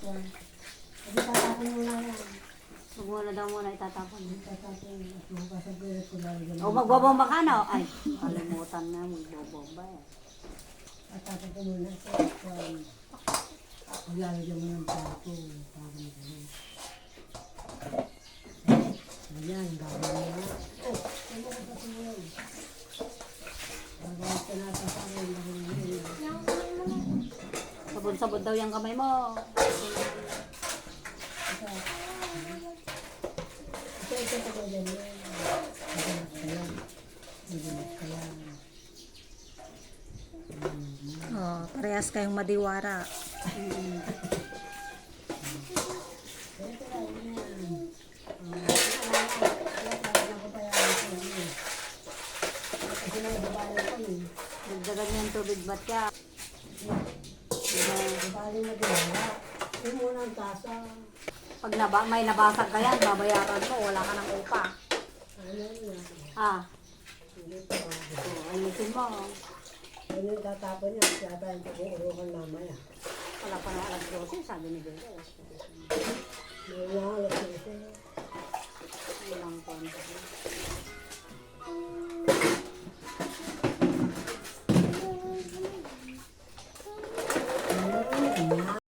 yan. Hindi tatapon mo na yan. Huwag mo na daw muna itatapon. Tatapon. Mapasabihin ko lang. O magbobomba ka na. Ay, kalimutan na magbobomba eh. Tatapon ko muna ito. Maglalagyan mo ng plato. Parang gano'n. Ayan, gagawin mo na. Oh, ano ka sa tingin? Gagawin ka na sa akin. Sabon-sabon daw yung kamay mo. Ito pa ganyan yan. Magulat ka yan. Magulat ka yan. Oh, parehas kayong madiwara. Ito lang yan. Wala ko pa yan. Kasi na ibabalan ko eh. Nagdagan niya yung tubig ba't ka? Ibabalan na ginawa. Yung muna ang tasa. Pag may nabasag ka yan, babayaran mo. Wala ka ng upa. Ano yun? Ah, Hindi pa. ayusin mo. Ano yung tatapon niya? Kaya tayong pag-uurukan mamaya. Wala pa na alas 12, sabi ni Bebe. Mayroon na alas 12. Walang kontak.